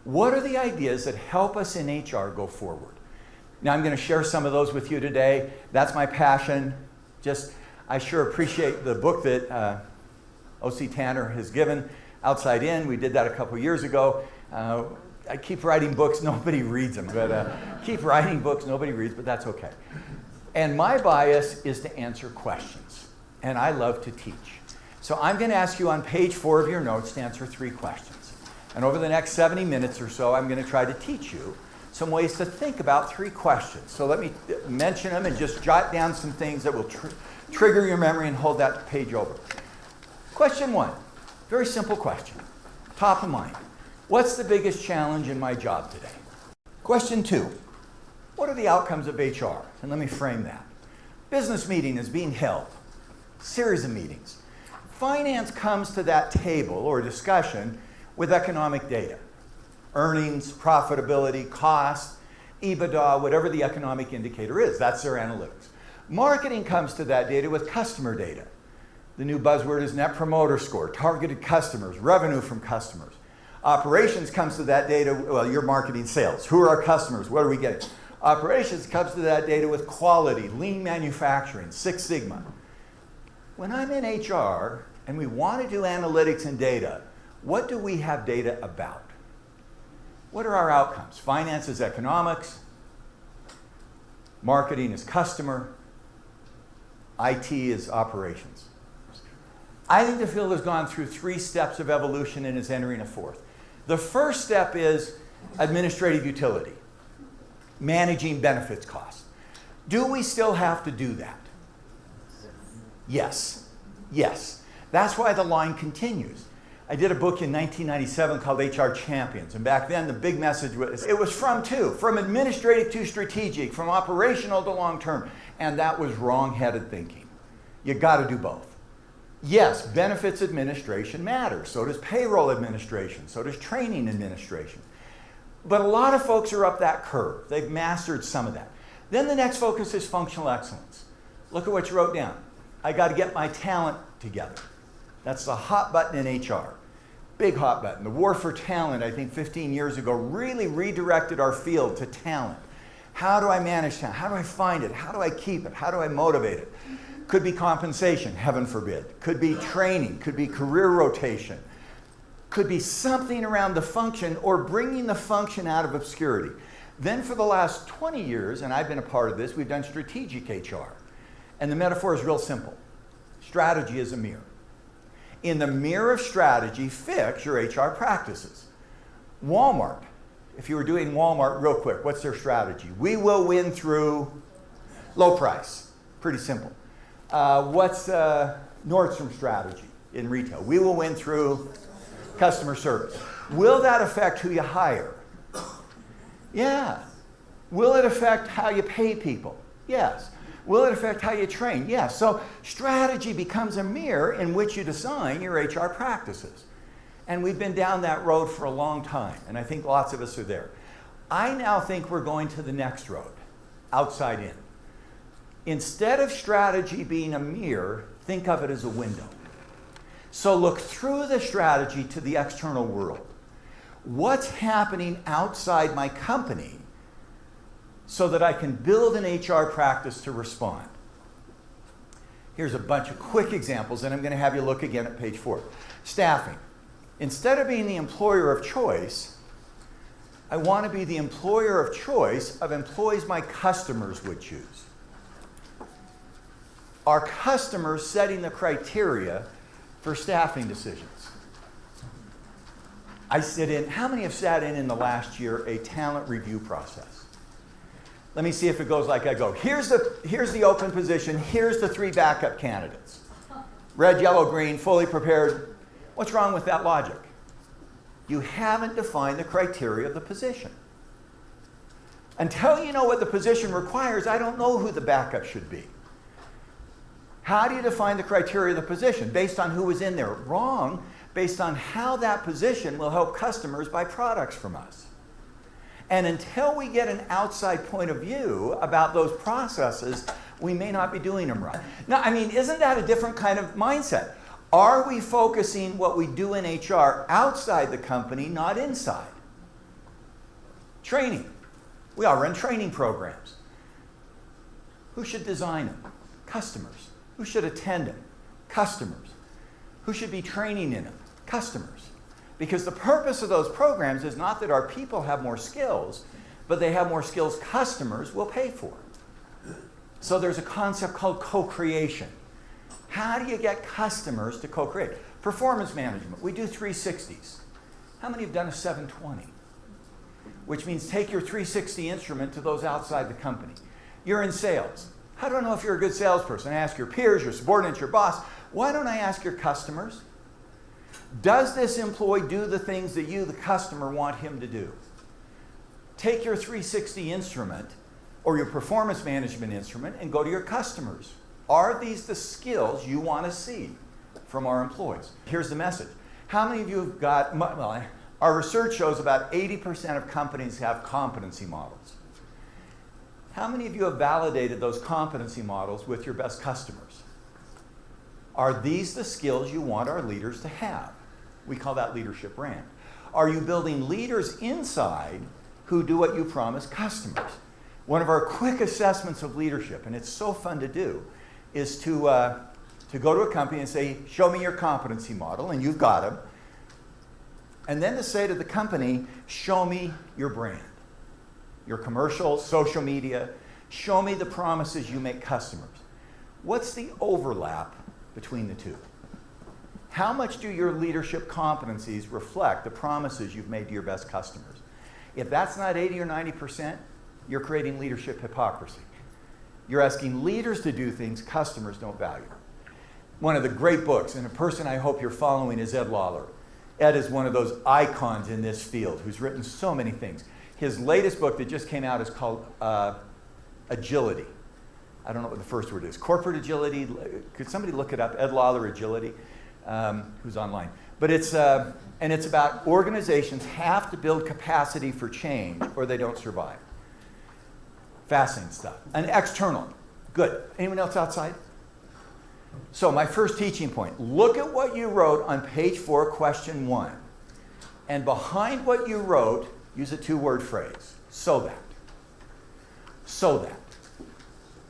What are the ideas that help us in HR go forward? Now, I'm going to share some of those with you today. That's my passion. I sure appreciate the book that O.C. Tanner has given, Outside In. We did that a couple years ago. I keep writing books, nobody reads them, but keep writing books, nobody reads, but that's okay. And my bias is to answer questions, and I love to teach. So I'm going to ask you on page 4 of your notes to answer 3 questions. And over the next 70 minutes or so, I'm going to try to teach you some ways to think about 3 questions. So let me mention them and just jot down some things that will trigger your memory and hold that page over. Question 1, very simple question, top of mind. What's the biggest challenge in my job today? Question 2, what are the outcomes of HR? And let me frame that. Business meeting is being held, series of meetings. Finance comes to that table or discussion with economic data. Earnings, profitability, cost, EBITDA, whatever the economic indicator is, that's their analytics. Marketing comes to that data with customer data. The new buzzword is Net Promoter Score, targeted customers, revenue from customers. Operations comes to that data, well, your marketing sales. Who are our customers? What are we getting? Operations comes to that data with quality, lean manufacturing, Six Sigma. When I'm in HR and we want to do analytics and data, what do we have data about? What are our outcomes? Finance is economics, marketing is customer, IT is operations. I think the field has gone through 3 steps of evolution and is entering a 4th. The first step is administrative utility, managing benefits costs. Do we still have to do that? Yes. Yes. That's why the line continues. I did a book in 1997 called HR Champions, and back then the big message was, it was from administrative to strategic, from operational to long-term, and that was wrong-headed thinking. You got to do both. Yes, benefits administration matters. So does payroll administration. So does training administration. But a lot of folks are up that curve. They've mastered some of that. Then the next focus is functional excellence. Look at what you wrote down. I got to get my talent together. That's the hot button in HR. Big hot button. The war for talent, I think 15 years ago, really redirected our field to talent. How do I manage talent? How do I find it? How do I keep it? How do I motivate it? Could be compensation, heaven forbid. Could be training, could be career rotation. Could be something around the function or bringing the function out of obscurity. Then for the last 20 years, and I've been a part of this, we've done strategic HR. And the metaphor is real simple. Strategy is a mirror. In the mirror of strategy, fix your HR practices. Walmart, if you were doing Walmart real quick, what's their strategy? We will win through low price. Pretty simple. What's Nordstrom's strategy in retail? We will win through customer service. Will that affect who you hire? Yeah. Will it affect how you pay people? Yes. Will it affect how you train? Yes. So strategy becomes a mirror in which you design your HR practices. And we've been down that road for a long time, and I think lots of us are there. I now think we're going to the next road, outside in. Instead of strategy being a mirror, think of it as a window. So look through the strategy to the external world. What's happening outside my company so that I can build an HR practice to respond? Here's a bunch of quick examples, and I'm going to have you look again at page 4. Staffing. Instead of being the employer of choice, I want to be the employer of choice of employees my customers would choose. Are customers setting the criteria for staffing decisions? How many have sat in the last year a talent review process? Let me see if it goes like I go. Here's the open position. Here's the 3 backup candidates. Red, yellow, green, fully prepared. What's wrong with that logic? You haven't defined the criteria of the position. Until you know what the position requires, I don't know who the backup should be. How do you define the criteria of the position? Based on who was in there? Wrong. Based on how that position will help customers buy products from us. And until we get an outside point of view about those processes, we may not be doing them right. Now, isn't that a different kind of mindset? Are we focusing what we do in HR outside the company, not inside? Training. We all run training programs. Who should design them? Customers. Who should attend them? Customers. Who should be training in them? Customers. Because the purpose of those programs is not that our people have more skills, but they have more skills customers will pay for. So there's a concept called co-creation. How do you get customers to co-create? Performance management. We do 360s. How many have done a 720? Which means take your 360 instrument to those outside the company. You're in sales. How do I know if you're a good salesperson? I ask your peers, your subordinates, your boss. Why don't I ask your customers? Does this employee do the things that you, the customer, want him to do? Take your 360 instrument or your performance management instrument and go to your customers. Are these the skills you want to see from our employees? Here's the message. How many of you have got, well, our research shows about 80% of companies have competency models. How many of you have validated those competency models with your best customers? Are these the skills you want our leaders to have? We call that leadership brand. Are you building leaders inside who do what you promise customers? One of our quick assessments of leadership, and it's so fun to do, is to go to a company and say, show me your competency model, and you've got them. And then to say to the company, show me your brand, your commercials, social media, show me the promises you make customers. What's the overlap between the two? How much do your leadership competencies reflect the promises you've made to your best customers? If that's not 80 or 90%, you're creating leadership hypocrisy. You're asking leaders to do things customers don't value. One of the great books, and a person I hope you're following, is Ed Lawler. Ed is one of those icons in this field who's written so many things. His latest book that just came out is called Agility. I don't know what the first word is. Corporate agility. Could somebody look it up? Ed Lawler, Agility, who's online. But it's about organizations have to build capacity for change or they don't survive. Fascinating stuff. And external. Good. Anyone else outside? So my first teaching point, look at what you wrote on page 4, question 1. And behind what you wrote, use a 2-word phrase. So that. So that.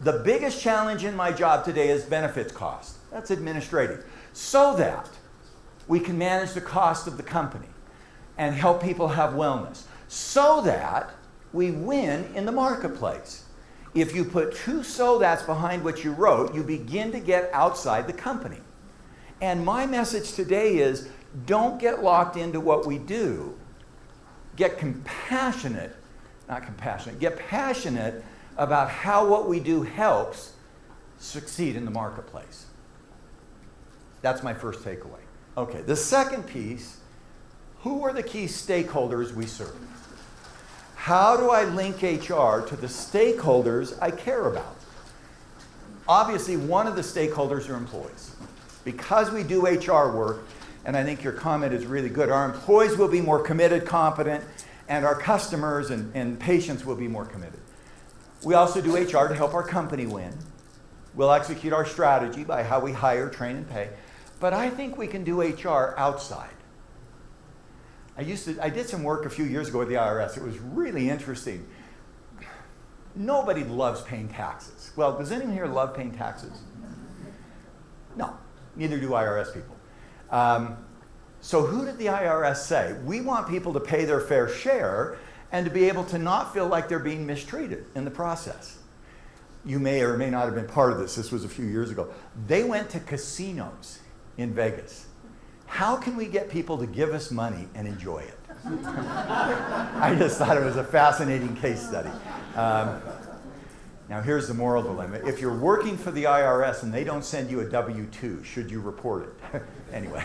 The biggest challenge in my job today is benefits cost. That's administrative. So that we can manage the cost of the company and help people have wellness. So that we win in the marketplace. If you put 2 so that's behind what you wrote, you begin to get outside the company. And my message today is, don't get locked into what we do. Get passionate about how what we do helps succeed in the marketplace. That's my first takeaway. Okay, the second piece, who are the key stakeholders we serve? How do I link HR to the stakeholders I care about? Obviously, one of the stakeholders are employees. Because we do HR work, and I think your comment is really good, our employees will be more committed, competent, and our customers and patients will be more committed. We also do HR to help our company win. We'll execute our strategy by how we hire, train, and pay. But I think we can do HR outside. I did some work a few years ago with the IRS. It was really interesting. Nobody loves paying taxes. Well, does anyone here love paying taxes? No, neither do IRS people. So who did the IRS say? We want people to pay their fair share and to be able to not feel like they're being mistreated in the process. You may or may not have been part of this. This was a few years ago. They went to casinos in Vegas. How can we get people to give us money and enjoy it? I just thought it was a fascinating case study. Now here's the moral dilemma. If you're working for the IRS and they don't send you a W-2, should you report it? Anyway,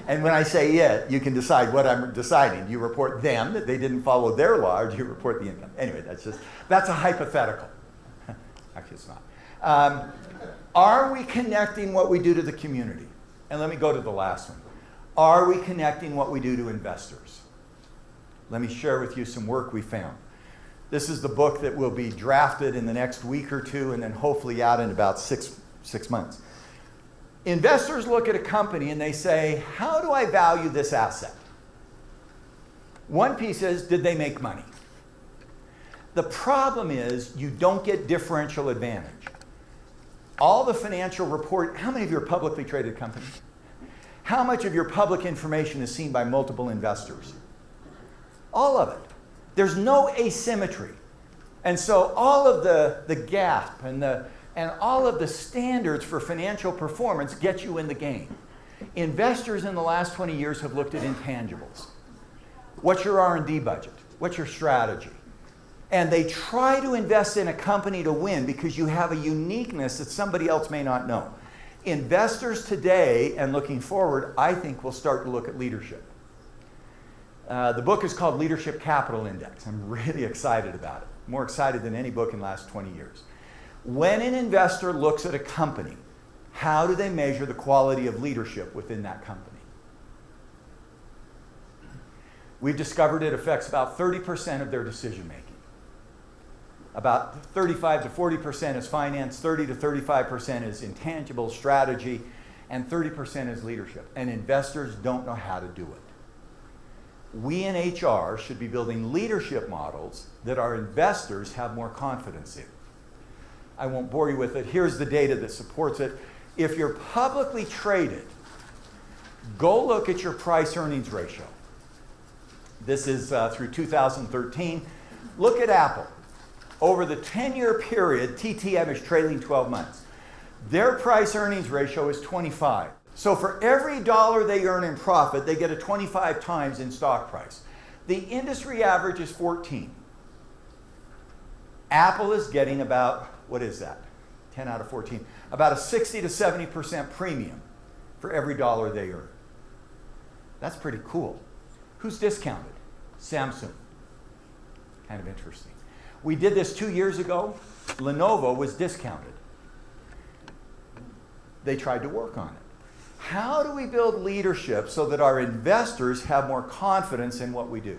and when I say it, you can decide what I'm deciding. Do you report them, that they didn't follow their law, or do you report the income? Anyway, that's a hypothetical. Actually, it's not. Are we connecting what we do to the community? And let me go to the last one. Are we connecting what we do to investors? Let me share with you some work we found. This is the book that will be drafted in the next week or two and then hopefully out in about six months. Investors look at a company and they say, how do I value this asset? One piece is, did they make money? The problem is you don't get differential advantage. All the financial report, how many of you are publicly traded companies? How much of your public information is seen by multiple investors? All of it. There's no asymmetry. And so all of the gap and all of the standards for financial performance get you in the game. Investors in the last 20 years have looked at intangibles. What's your R&D budget? What's your strategy? And they try to invest in a company to win because you have a uniqueness that somebody else may not know. Investors today and looking forward, I think, will start to look at leadership. The book is called Leadership Capital Index. I'm really excited about it. More excited than any book in the last 20 years. When an investor looks at a company, how do they measure the quality of leadership within that company? We've discovered it affects about 30% of their decision making. About 35 to 40% is finance, 30 to 35% is intangible strategy, and 30% is leadership. And investors don't know how to do it. We in HR should be building leadership models that our investors have more confidence in. I won't bore you with it. Here's the data that supports it. If you're publicly traded, go look at your price-earnings ratio. This is through 2013. Look at Apple. Over the 10-year period, TTM is trailing 12 months. Their price-earnings ratio is 25. So for every dollar they earn in profit, they get a 25 times in stock price. The industry average is 14. Apple is getting about, what is that? 10 out of 14. About a 60 to 70% premium for every dollar they earn. That's pretty cool. Who's discounted? Samsung. Kind of interesting. We did this 2 years ago. Lenovo was discounted. They tried to work on it. How do we build leadership so that our investors have more confidence in what we do?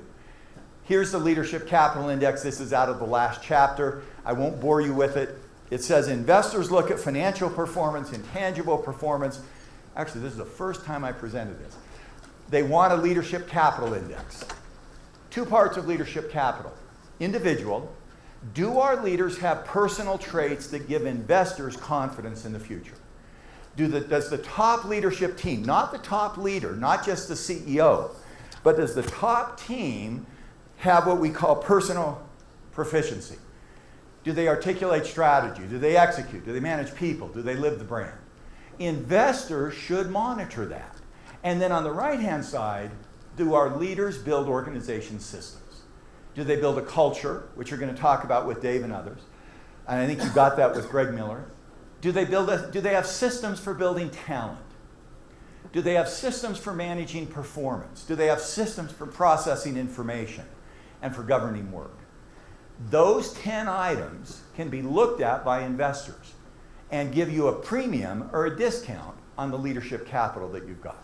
Here's the Leadership Capital Index. This is out of the last chapter. I won't bore you with it. It says investors look at financial performance, intangible performance. Actually, this is the first time I presented this. They want a Leadership Capital Index. 2 parts of leadership capital. Individual. Do our leaders have personal traits that give investors confidence in the future? Does the top leadership team, not the top leader, not just the CEO, but does the top team have what we call personal proficiency? Do they articulate strategy? Do they execute? Do they manage people? Do they live the brand? Investors should monitor that. And then on the right-hand side, do our leaders build organization systems? Do they build a culture, which you're going to talk about with Dave and others? And I think you got that with Greg Miller. Do they have systems for building talent? Do they have systems for managing performance? Do they have systems for processing information and for governing work? Those 10 items can be looked at by investors and give you a premium or a discount on the leadership capital that you've got.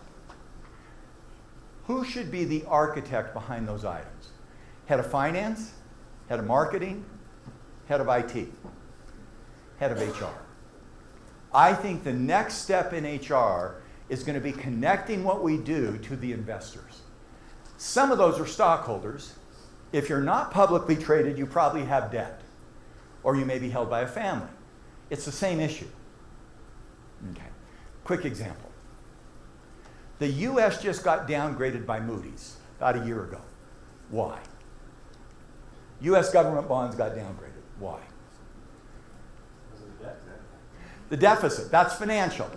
Who should be the architect behind those items? Head of finance, head of marketing, head of IT, head of HR. I think the next step in HR is going to be connecting what we do to the investors. Some of those are stockholders. If you're not publicly traded, you probably have debt, or you may be held by a family. It's the same issue. Okay. Quick example. The US just got downgraded by Moody's about a year ago. Why? US government bonds got downgraded. Why? The deficit. That's financial.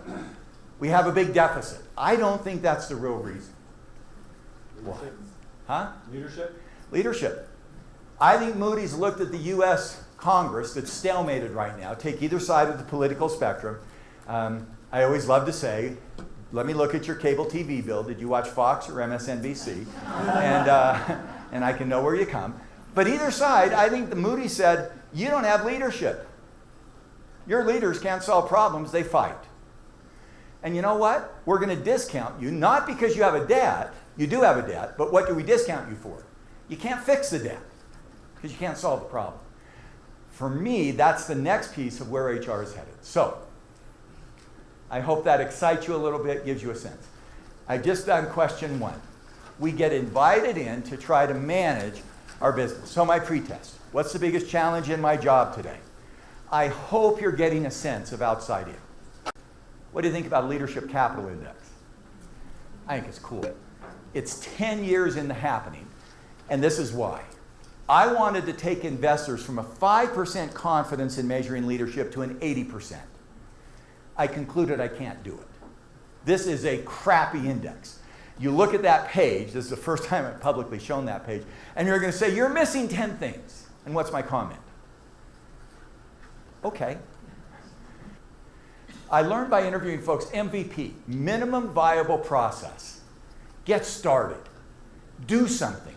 We have a big deficit. I don't think that's the real reason. Why? Huh? Leadership. I think Moody's looked at the US Congress that's stalemated right now. Take either side of the political spectrum. I always love to say, let me look at your cable TV bill. Did you watch Fox or MSNBC? And I can know where you come. But either side, I think the Moody said, you don't have leadership. Your leaders can't solve problems, they fight. And you know what? We're going to discount you, not because you have a debt. You do have a debt, but what do we discount you for? You can't fix the debt because you can't solve the problem. For me, that's the next piece of where HR is headed. So, I hope that excites you a little bit, gives you a sense. I've just done question 1. we get invited in to try to manage our business. So my pretest, what's the biggest challenge in my job today? I hope you're getting a sense of outside in. What do you think about Leadership Capital Index? I think it's cool. It's 10 years in the happening, and this is why. I wanted to take investors from a 5% confidence in measuring leadership to an 80%. I concluded I can't do it. This is a crappy index. You look at that page, this is the first time I've publicly shown that page, and you're going to say, you're missing 10 things. And what's my comment? Okay. I learned by interviewing folks, MVP, minimum viable process. Get started. Do something.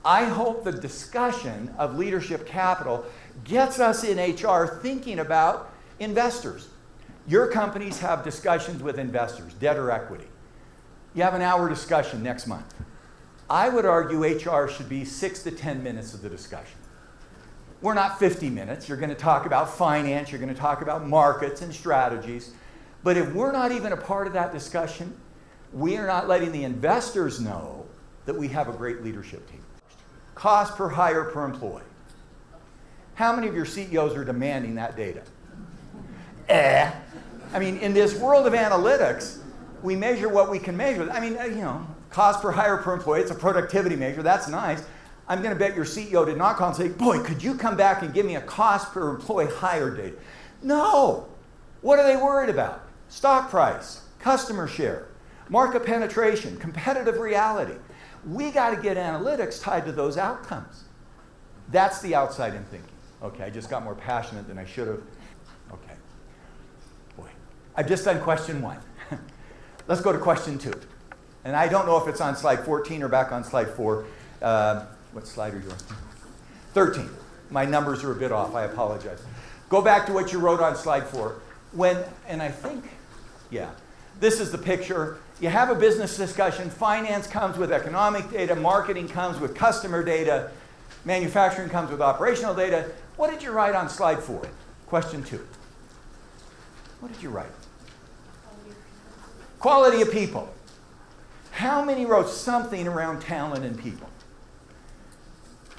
I hope the discussion of leadership capital gets us in HR thinking about investors. Your companies have discussions with investors, debt or equity. You have an hour discussion next month. I would argue HR should be 6 to 10 minutes of the discussion. We're not 50 minutes. You're going to talk about finance. You're going to talk about markets and strategies. But if we're not even a part of that discussion, we are not letting the investors know that we have a great leadership team. Cost per hire per employee. How many of your CEOs are demanding that data? I mean, in this world of analytics, we measure what we can measure. I mean, cost per hire per employee, it's a productivity measure. That's nice. I'm going to bet your CEO did not call and say, boy, could you come back and give me a cost per employee hire data? No. What are they worried about? Stock price, customer share, market penetration, competitive reality. We got to get analytics tied to those outcomes. That's the outside-in thinking. Okay, I just got more passionate than I should have. Okay. Boy, I've just done question 1. Let's go to question 2. And I don't know if it's on slide 14 or back on slide 4. What slide are you on? 13. My numbers are a bit off. I apologize. Go back to what you wrote on slide 4. This is the picture. You have a business discussion. Finance comes with economic data. Marketing comes with customer data. Manufacturing comes with operational data. What did you write on slide 4? Question 2. What did you write? Quality of people. How many wrote something around talent and people?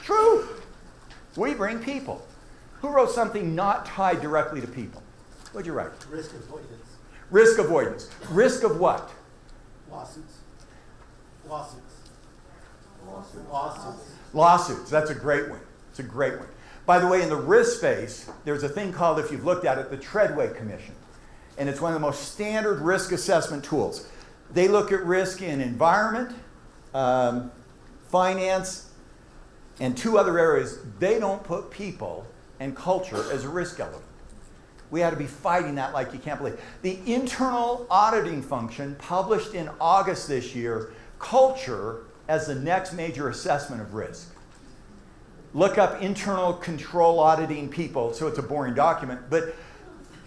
True. We bring people. Who wrote something not tied directly to people? What did you write? Risk avoidance. Risk avoidance. Risk of what? Lawsuits. Lawsuits. That's a great one. It's a great one. By the way, in the risk space, there's a thing called, if you've looked at it, the Treadway Commission. And it's one of the most standard risk assessment tools. They look at risk in environment, finance, and 2 other areas. They don't put people and culture as a risk element. We had to be fighting that like you can't believe. The internal auditing function published in August this year, culture as the next major assessment of risk. Look up internal control auditing people, so it's a boring document,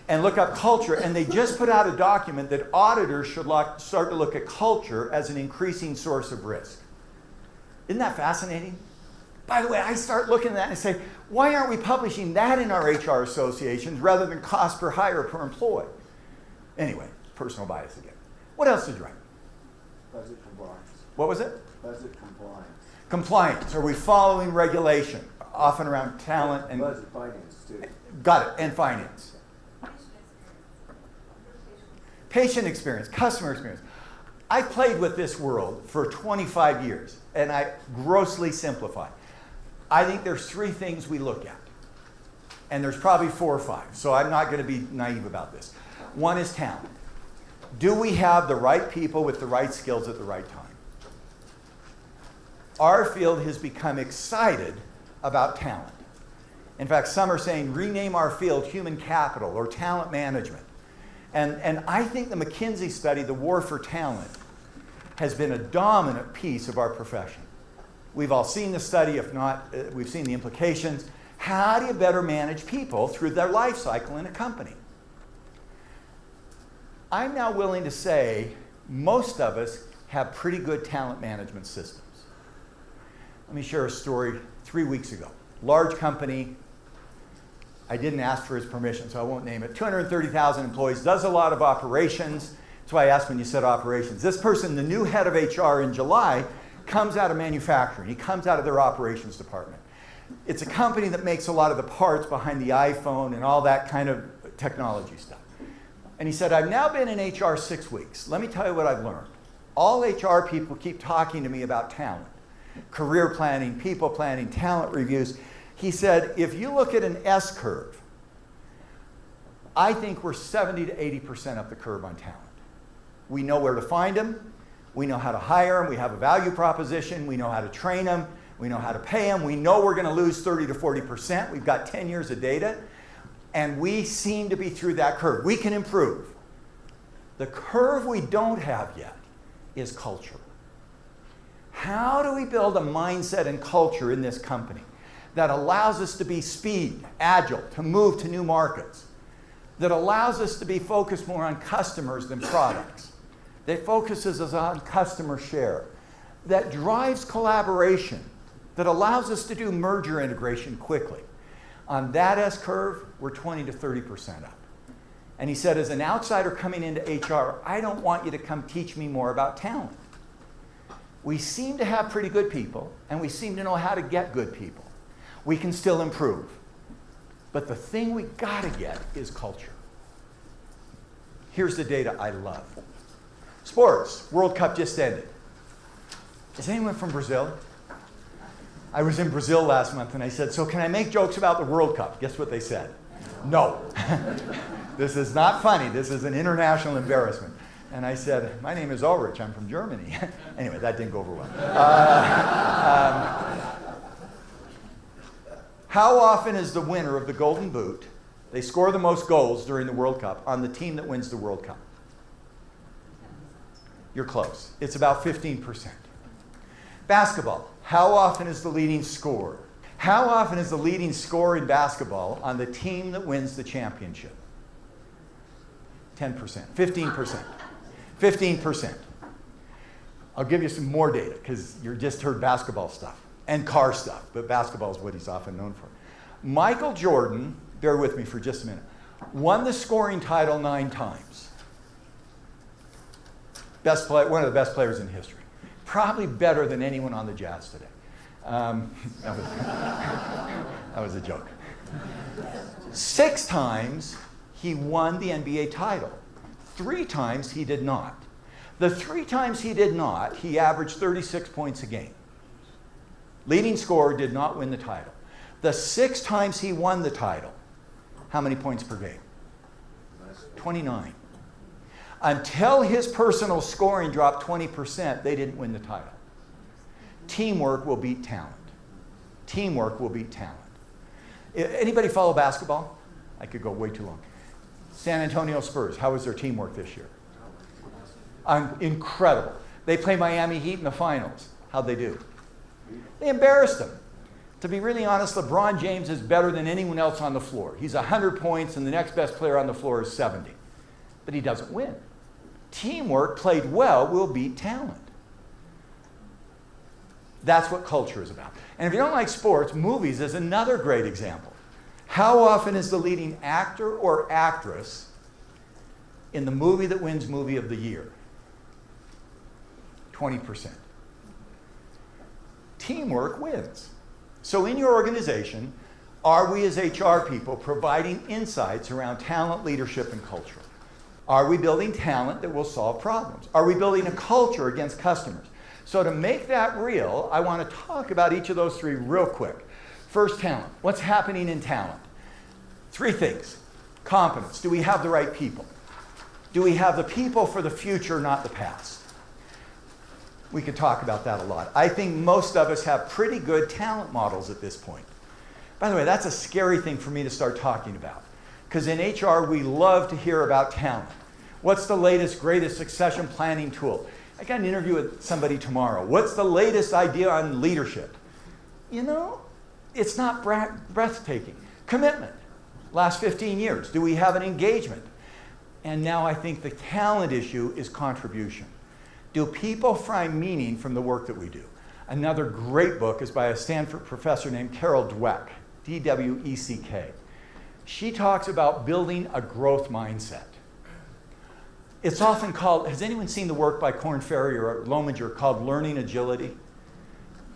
and look up culture, and they just put out a document that auditors should start to look at culture as an increasing source of risk. Isn't that fascinating? By the way, I start looking at that and say, why aren't we publishing that in our HR associations rather than cost per hire per employee? Anyway, personal bias again. What else did you write? Budget compliance. What was it? Budget compliance. Compliance. Are we following regulation? Often around talent and... Budget finance, too. Got it. And finance. Patient experience, customer experience. I played with this world for 25 years, and I grossly simplify. I think there's 3 things we look at, and there's probably 4 or 5, so I'm not going to be naive about this. One is talent. Do we have the right people with the right skills at the right time? Our field has become excited about talent. In fact, some are saying rename our field human capital or talent management. And I think the McKinsey study, The War for Talent, has been a dominant piece of our profession. We've all seen the study. If not, we've seen the implications. How do you better manage people through their life cycle in a company? I'm now willing to say most of us have pretty good talent management systems. Let me share a story 3 weeks ago. Large company. I didn't ask for his permission, so I won't name it. 230,000 employees, does a lot of operations. That's why I asked when you said operations. This person, the new head of HR in July, comes out of manufacturing. He comes out of their operations department. It's a company that makes a lot of the parts behind the iPhone and all that kind of technology stuff. And he said, I've now been in HR 6 weeks. Let me tell you what I've learned. All HR people keep talking to me about talent, career planning, people planning, talent reviews. He said, if you look at an S curve, I think we're 70 to 80% up the curve on talent. We know where to find them. We know how to hire them. We have a value proposition. We know how to train them. We know how to pay them. We know we're going to lose 30 to 40%. We've got 10 years of data. And we seem to be through that curve. We can improve. The curve we don't have yet is culture. How do we build a mindset and culture in this company that allows us to be speed, agile, to move to new markets, that allows us to be focused more on customers than products, that focuses us on customer share, that drives collaboration, that allows us to do merger integration quickly? On that S curve, we're 20 to 30% up. And he said, as an outsider coming into HR, I don't want you to come teach me more about talent. We seem to have pretty good people, and we seem to know how to get good people. We can still improve. But the thing we gotta get is culture. Here's the data I love. Sports, World Cup just ended. Is anyone from Brazil? I was in Brazil last month and I said, so can I make jokes about the World Cup? Guess what they said? No. This is not funny. This is an international embarrassment. And I said, my name is Ulrich. I'm from Germany. Anyway, that didn't go over well. How often is the winner of the Golden Boot, they score the most goals during the World Cup, on the team that wins the World Cup? You're close. It's about 15%. Basketball. How often is the leading scorer? How often is the leading scorer in basketball on the team that wins the championship? 10%, 15%, 15%. I'll give you some more data because you just heard basketball stuff and car stuff, but basketball is what he's often known for. Michael Jordan, bear with me for just a minute, won the scoring title 9 times. One of the best players in history. Probably better than anyone on the Jazz today. That was a joke. 6 times he won the NBA title. 3 times he did not. The 3 times he did not, he averaged 36 points a game. Leading scorer did not win the title. The 6 times he won the title, how many points per game? 29. Until his personal scoring dropped 20%, they didn't win the title. Teamwork will beat talent. Teamwork will beat talent. Anybody follow basketball? I could go way too long. San Antonio Spurs, how was their teamwork this year? Incredible. They play Miami Heat in the finals. How'd they do? They embarrassed them. To be really honest, LeBron James is better than anyone else on the floor. He's 100 points, and the next best player on the floor is 70. But he doesn't win. Teamwork played well will beat talent. That's what culture is about. And if you don't like sports, movies is another great example. How often is the leading actor or actress in the movie that wins Movie of the Year? 20%. Teamwork wins. So in your organization, are we as HR people providing insights around talent, leadership, and culture? Are we building talent that will solve problems? Are we building a culture against customers? So to make that real, I want to talk about each of those 3 real quick. First, talent. What's happening in talent? 3 things. Competence. Do we have the right people? Do we have the people for the future, not the past? We could talk about that a lot. I think most of us have pretty good talent models at this point. By the way, that's a scary thing for me to start talking about. Because in HR, we love to hear about talent. What's the latest, greatest succession planning tool? I got an interview with somebody tomorrow. What's the latest idea on leadership? You know, it's not breathtaking. Commitment. Last 15 years. Do we have an engagement? And now I think the talent issue is contribution. Do people find meaning from the work that we do? Another great book is by a Stanford professor named Carol Dweck, D-W-E-C-K. She talks about building a growth mindset. It's often called, has anyone seen the work by Korn Ferry or Lominger called Learning Agility?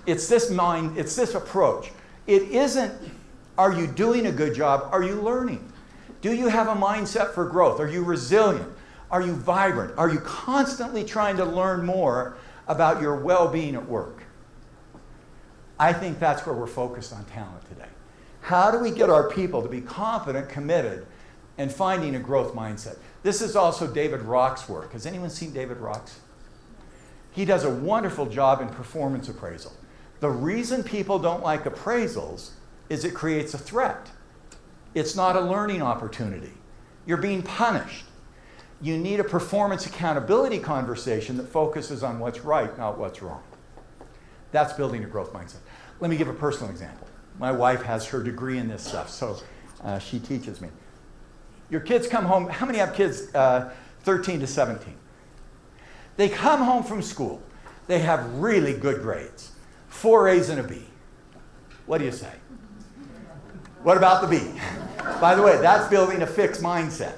It's this mind, it's this approach. It isn't, are you doing a good job? Are you learning? Do you have a mindset for growth? Are you resilient? Are you vibrant? Are you constantly trying to learn more about your well-being at work? I think that's where we're focused on talent today. How do we get our people to be confident, committed, and finding a growth mindset? This is also David Rock's work. Has anyone seen David Rock's? He does a wonderful job in performance appraisal. The reason people don't like appraisals is it creates a threat. It's not a learning opportunity. You're being punished. You need a performance accountability conversation that focuses on what's right, not what's wrong. That's building a growth mindset. Let me give a personal example. My wife has her degree in this stuff, so she teaches me. Your kids come home, how many have kids 13 to 17? They come home from school. They have really good grades. 4 A's and a B. What do you say? What about the B? By the way, that's building a fixed mindset.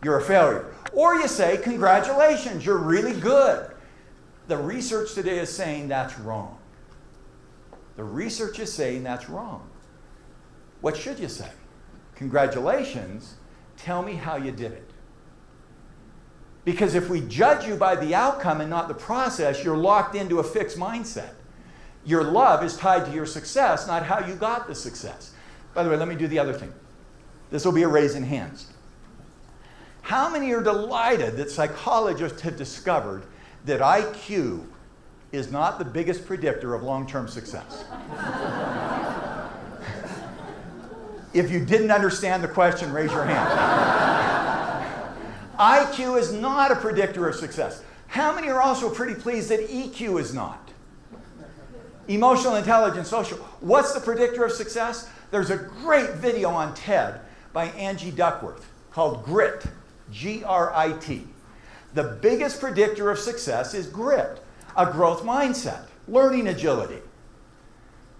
You're a failure. Or you say, congratulations, you're really good. The research today is saying that's wrong. The research is saying that's wrong. What should you say? Congratulations, tell me how you did it. Because if we judge you by the outcome and not the process, you're locked into a fixed mindset. Your love is tied to your success, not how you got the success. By the way, let me do the other thing. This will be a raise in hands. How many are delighted that psychologists have discovered that IQ is not the biggest predictor of long-term success? If you didn't understand the question, raise your hand. IQ is not a predictor of success. How many are also pretty pleased that EQ is not? Emotional intelligence, social. What's the predictor of success? There's a great video on TED by Angie Duckworth called Grit, G-R-I-T. The biggest predictor of success is grit, a growth mindset, learning agility.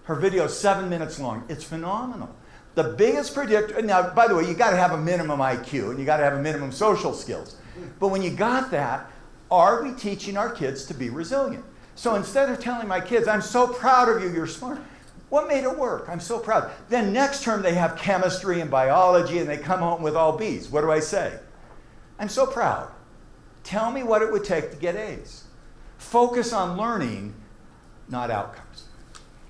Her video is 7 minutes long. It's phenomenal. The biggest predictor, now, by the way, you got to have a minimum IQ and you got to have a minimum social skills. But when you got that, are we teaching our kids to be resilient? So instead of telling my kids, I'm so proud of you, you're smart. What made it work? I'm so proud. Then next term they have chemistry and biology and they come home with all B's. What do I say? I'm so proud. Tell me what it would take to get A's. Focus on learning, not outcomes.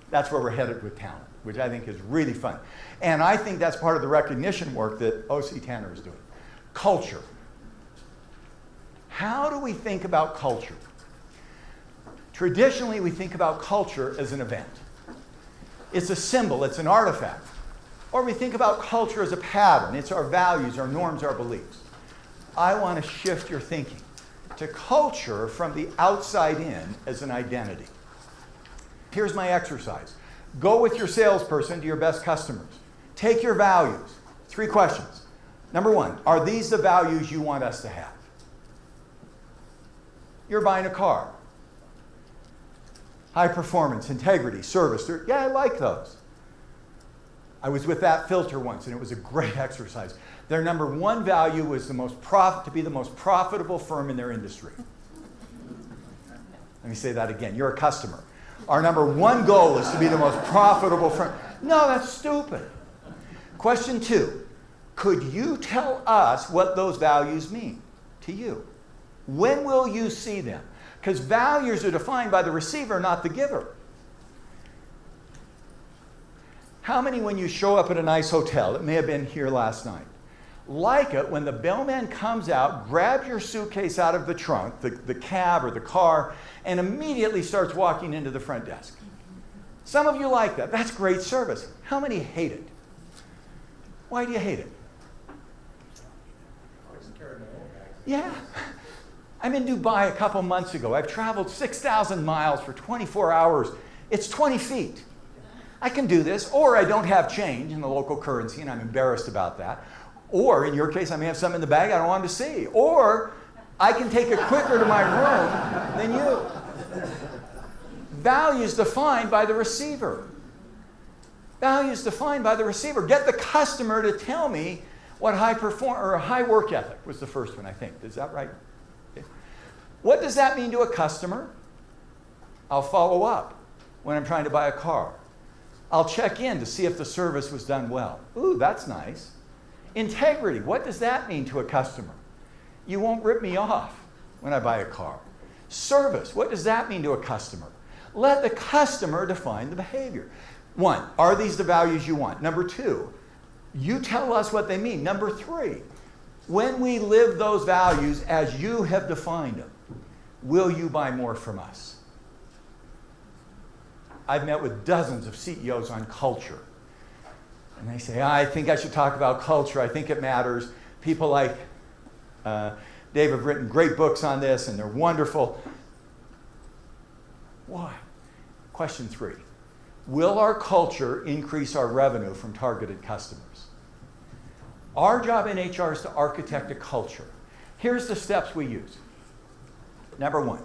That's where we're headed with talent, which I think is really fun. And I think that's part of the recognition work that O.C. Tanner is doing. Culture. How do we think about culture? Traditionally, we think about culture as an event. It's a symbol, it's an artifact. Or we think about culture as a pattern. It's our values, our norms, our beliefs. I want to shift your thinking to culture from the outside in as an identity. Here's my exercise. Go with your salesperson to your best customers. Take your values. 3 questions. Number 1, are these the values you want us to have? You're buying a car. High performance, integrity, service. Yeah, I like those. I was with that filter once, and it was a great exercise. Their number 1 value was to be the most profitable firm in their industry. Let me say that again. You're a customer. Our number 1 goal is to be the most profitable firm. No, that's stupid. Question 2, could you tell us what those values mean to you? When will you see them? Because values are defined by the receiver, not the giver. How many, when you show up at a nice hotel, it may have been here last night, like it when the bellman comes out, grabs your suitcase out of the trunk, the cab or the car, and immediately starts walking into the front desk? Some of you like that. That's great service. How many hate it? Why do you hate it? Yeah. I'm in Dubai a couple months ago. I've traveled 6,000 miles for 24 hours. It's 20 feet. I can do this, or I don't have change in the local currency, and I'm embarrassed about that. Or, in your case, I may have something in the bag I don't want to see. Or, I can take it quicker to my room than you. Values defined by the receiver. Values defined by the receiver. Get the customer to tell me what high work ethic was the first one, I think. Is that right? Okay. What does that mean to a customer? I'll follow up. when I'm trying to buy a car. I'll check in to see if the service was done well. Ooh, that's nice. Integrity, what does that mean to a customer? You won't rip me off when I buy a car. Service, what does that mean to a customer? Let the customer define the behavior. 1, are these the values you want? Number 2, you tell us what they mean. Number 3, when we live those values as you have defined them, will you buy more from us? I've met with dozens of CEOs on culture. And they say, I think I should talk about culture. I think it matters. People like Dave have written great books on this, and they're wonderful. Why? Question 3. Will our culture increase our revenue from targeted customers? Our job in HR is to architect a culture. Here's the steps we use. Number 1,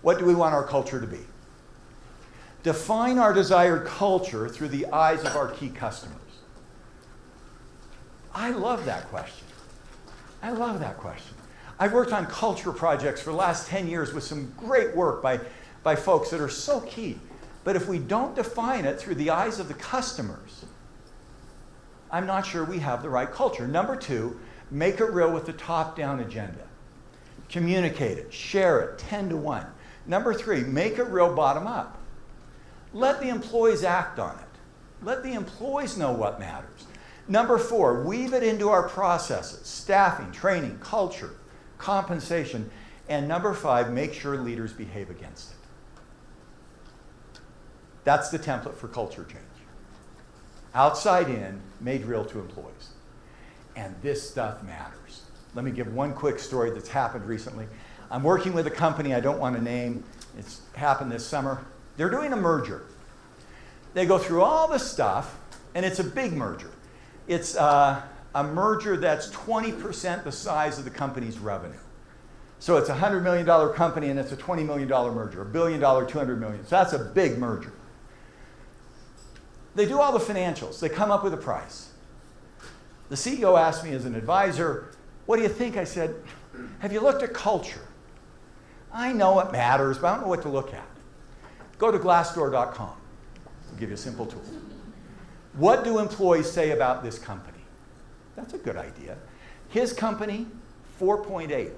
what do we want our culture to be? Define our desired culture through the eyes of our key customers. I love that question. I love that question. I've worked on culture projects for the last 10 years with some great work by folks that are so key. But if we don't define it through the eyes of the customers, I'm not sure we have the right culture. Number 2, make it real with the top-down agenda. Communicate it, share it, 10 to 1. Number 3, make it real bottom-up. Let the employees act on it. Let the employees know what matters. Number 4, weave it into our processes, staffing, training, culture, compensation. And number 5, make sure leaders behave against it. That's the template for culture change. Outside in, made real to employees. And this stuff matters. Let me give one quick story that's happened recently. I'm working with a company I don't want to name. It's happened this summer. They're doing a merger. They go through all the stuff, and it's a big merger. It's a merger that's 20% the size of the company's revenue. So it's a $100 million company, and it's a $20 million merger, $1 billion, $200 million. So that's a big merger. They do all the financials. They come up with a price. The CEO asked me as an advisor, what do you think? I said, have you looked at culture? I know it matters, but I don't know what to look at. Go to glassdoor.com. I'll give you a simple tool. What do employees say about this company? That's a good idea. His company, 4.8.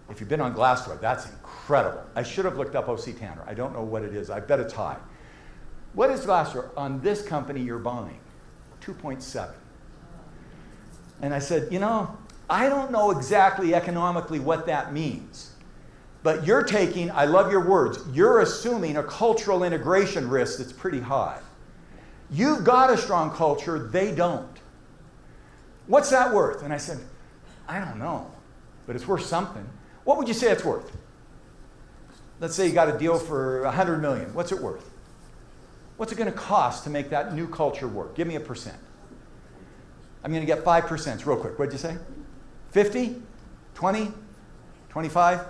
If you've been on Glassdoor, that's incredible. I should have looked up O.C. Tanner. I don't know what it is. I bet it's high. What is Glassdoor? On this company you're buying, 2.7. And I said, I don't know exactly economically what that means. But you're taking, I love your words, you're assuming a cultural integration risk that's pretty high. You've got a strong culture, they don't. What's that worth? And I said, I don't know, but it's worth something. What would you say it's worth? Let's say you got a deal for $100 million. What's it worth? What's it going to cost to make that new culture work? Give me a percent. I'm going to get 5% real quick. What'd you say? 50? 20? 25?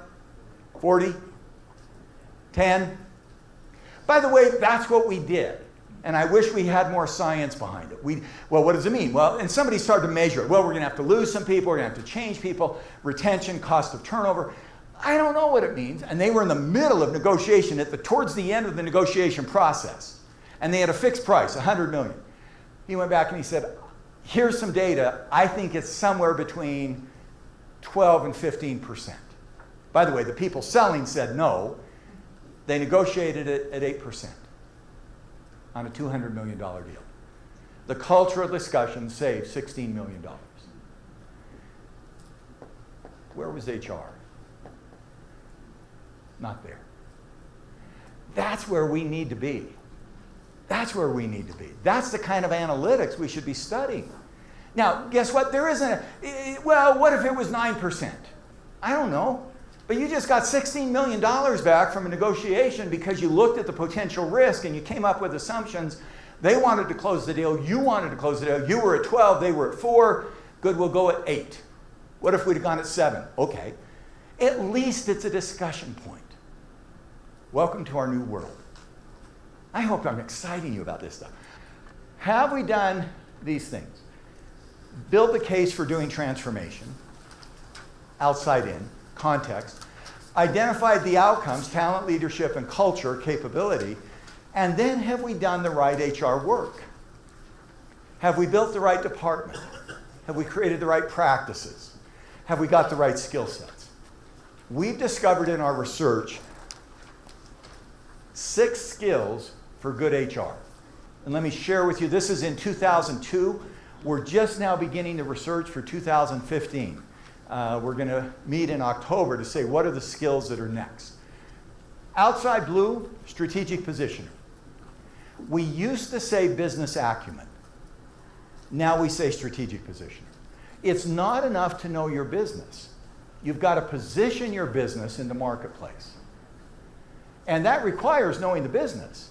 40? 10? By the way, that's what we did. And I wish we had more science behind it. Well, what does it mean? Well, and somebody started to measure it. Well, we're going to have to lose some people. We're going to have to change people. Retention, cost of turnover. I don't know what it means. And they were in the middle of negotiation towards the end of the negotiation process. And they had a fixed price, $100 million. He went back and he said, here's some data. I think it's somewhere between 12 and 15%. By the way, the people selling said no. They negotiated it at 8% on a $200 million deal. The cultural discussion saved $16 million. Where was HR? Not there. That's where we need to be. That's where we need to be. That's the kind of analytics we should be studying. Now, guess what? There isn't what if it was 9%? I don't know. But you just got $16 million back from a negotiation because you looked at the potential risk and you came up with assumptions. They wanted to close the deal. You wanted to close the deal. You were at 12. They were at 4. Good, we'll go at 8. What if we'd have gone at 7? Okay. At least it's a discussion point. Welcome to our new world. I hope I'm exciting you about this stuff. Have we done these things? Build the case for doing transformation, outside in, context, identified the outcomes, talent, leadership, and culture, capability, And then have we done the right HR work? Have we built the right department? Have we created the right practices? Have we got the right skill sets? We've discovered in our research 6 skills for good HR. And let me share with you, this is in 2002. We're just now beginning the research for 2015. We're going to meet in October to say what are the skills that are next. Outside blue, strategic positioning. We used to say business acumen. Now we say strategic positioning. It's not enough to know your business. You've got to position your business in the marketplace. And that requires knowing the business.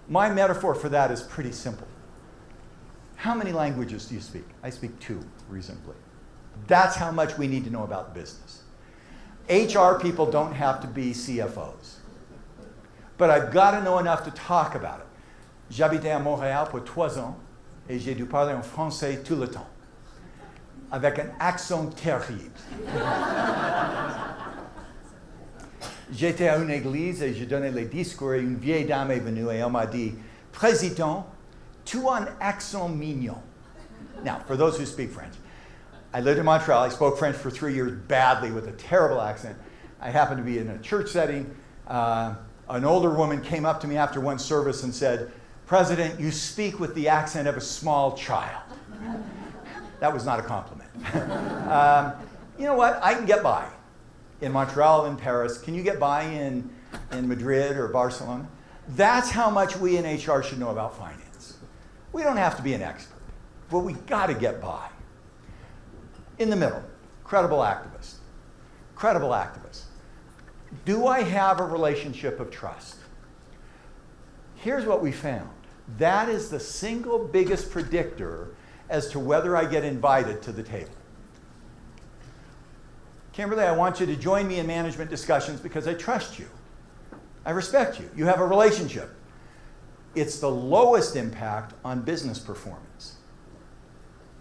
My metaphor for that is pretty simple. How many languages do you speak? I speak 2 reasonably. That's how much we need to know about the business. HR people don't have to be CFOs. But I've got to know enough to talk about it. J'habitais à Montréal pour 3 ans et j'ai dû parler en français tout le temps. Avec un accent terrible. J'étais à une église et je donnais les discours et une vieille dame est venue et elle m'a dit, Président, tu as un accent mignon. Now, for those who speak French, I lived in Montreal. I spoke French for 3 years badly with a terrible accent. I happened to be in a church setting. An older woman came up to me after one service and said, President, you speak with the accent of a small child. That was not a compliment. You know what? I can get by in Montreal and Paris. Can you get by in Madrid or Barcelona? That's how much we in HR should know about finance. We don't have to be an expert, but we got to get by. In the middle, credible activist. Credible activist. Do I have a relationship of trust? Here's what we found. That is the single biggest predictor as to whether I get invited to the table. Kimberly, I want you to join me in management discussions because I trust you. I respect you. You have a relationship. It's the lowest impact on business performance.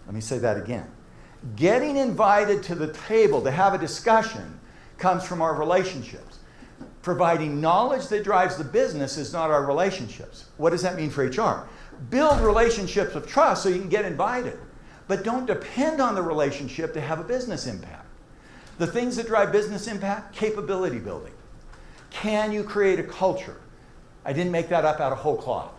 Let me say that again. Getting invited to the table to have a discussion comes from our relationships. Providing knowledge that drives the business is not our relationships. What does that mean for HR? Build relationships of trust so you can get invited. But don't depend on the relationship to have a business impact. The things that drive business impact, capability building. Can you create a culture? I didn't make that up out of whole cloth.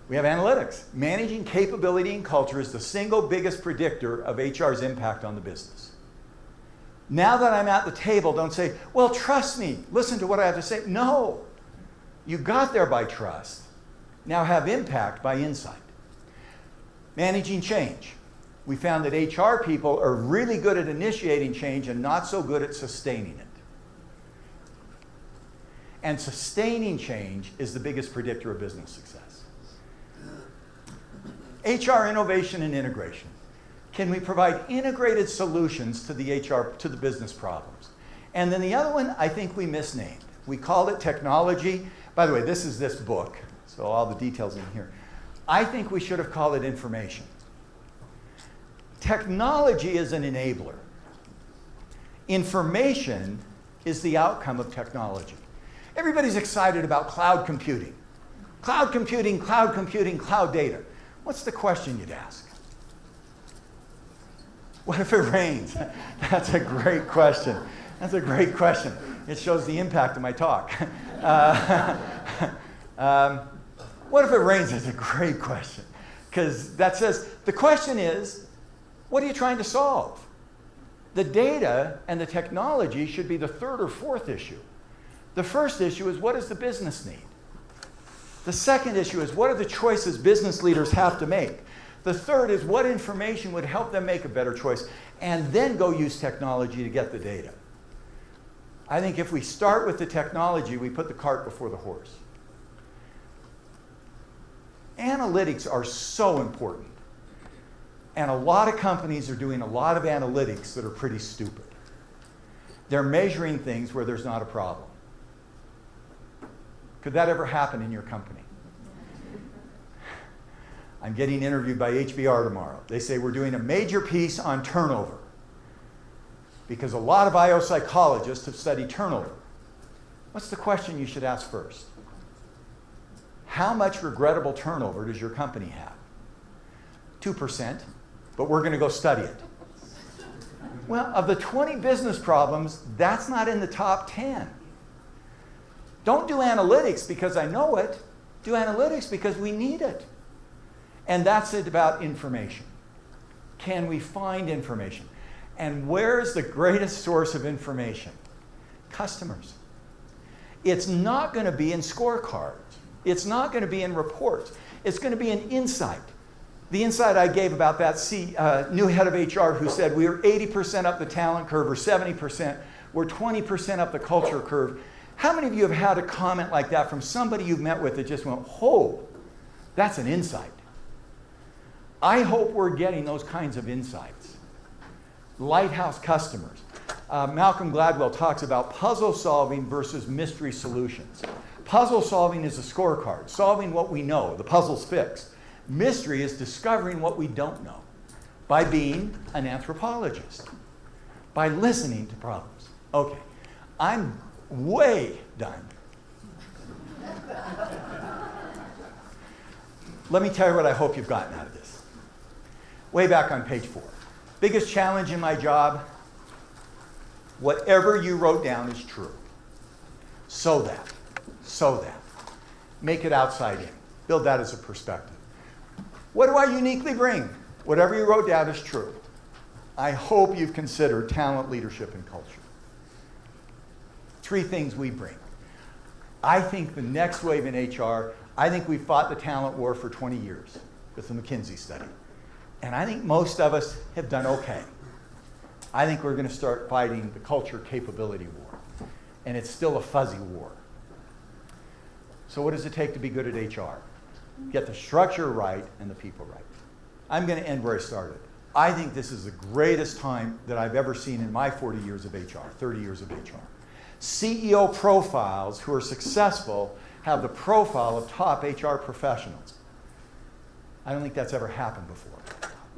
We have analytics. Managing capability and culture is the single biggest predictor of HR's impact on the business. Now that I'm at the table, don't say, well, trust me. Listen to what I have to say. No. You got there by trust. Now have impact by insight. Managing change. We found that HR people are really good at initiating change and not so good at sustaining it. And sustaining change is the biggest predictor of business success. HR innovation and integration. Can we provide integrated solutions to the business problems? And then the other one, I think we misnamed. We called it technology. By the way, this is this book, so all the details in here. I think we should have called it information. Technology is an enabler. Information is the outcome of technology. Everybody's excited about cloud computing. Cloud computing, cloud computing, cloud data. What's the question you'd ask? What if it rains? That's a great question. That's a great question. It shows the impact of my talk. What if it rains is a great question. Because that says, the question is, what are you trying to solve? The data and the technology should be the third or fourth issue. The first issue is, what does the business need? The second issue is, what are the choices business leaders have to make? The third is, what information would help them make a better choice? And then go use technology to get the data. I think if we start with the technology, we put the cart before the horse. Analytics are so important. And a lot of companies are doing a lot of analytics that are pretty stupid. They're measuring things where there's not a problem. Could that ever happen in your company? I'm getting interviewed by HBR tomorrow. They say we're doing a major piece on turnover because a lot of IO psychologists have studied turnover. What's the question you should ask first? How much regrettable turnover does your company have? 2%, but we're going to go study it. Well, of the 20 business problems, that's not in the top 10. Don't do analytics because I know it. Do analytics because we need it. And that's it about information. Can we find information? And where's the greatest source of information? Customers. It's not going to be in scorecards. It's not going to be in reports. It's going to be an insight. The insight I gave about that new head of HR who said we were 80% up the talent curve or 70%, we're 20% up the culture curve. How many of you have had a comment like that from somebody you've met with that just went, oh, that's an insight? I hope we're getting those kinds of insights. Lighthouse customers. Malcolm Gladwell talks about puzzle solving versus mystery solutions. Puzzle solving is a scorecard, solving what we know, the puzzle's fixed. Mystery is discovering what we don't know by being an anthropologist, by listening to problems. Okay, I'm way done. Let me tell you what I hope you've gotten out of this. Way back on page 4. Biggest challenge in my job, whatever you wrote down is true. So that. Make it outside in. Build that as a perspective. What do I uniquely bring? Whatever you wrote down is true. I hope you've considered talent, leadership, and culture. 3 things we bring. I think the next wave in HR, I think we've fought the talent war for 20 years with the McKinsey study. And I think most of us have done okay. I think we're going to start fighting the culture capability war. And it's still a fuzzy war. So what does it take to be good at HR? Get the structure right and the people right. I'm going to end where I started. I think this is the greatest time that I've ever seen in my 40 years of HR, 30 years of HR. CEO profiles who are successful have the profile of top HR professionals. I don't think that's ever happened before.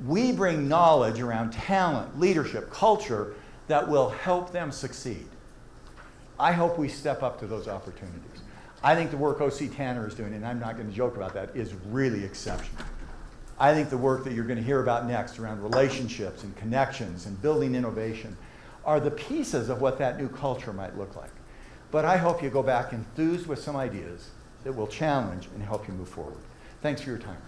We bring knowledge around talent, leadership, culture that will help them succeed. I hope we step up to those opportunities. I think the work O.C. Tanner is doing, and I'm not going to joke about that, is really exceptional. I think the work that you're going to hear about next around relationships and connections and building innovation are the pieces of what that new culture might look like. But I hope you go back enthused with some ideas that will challenge and help you move forward. Thanks for your time.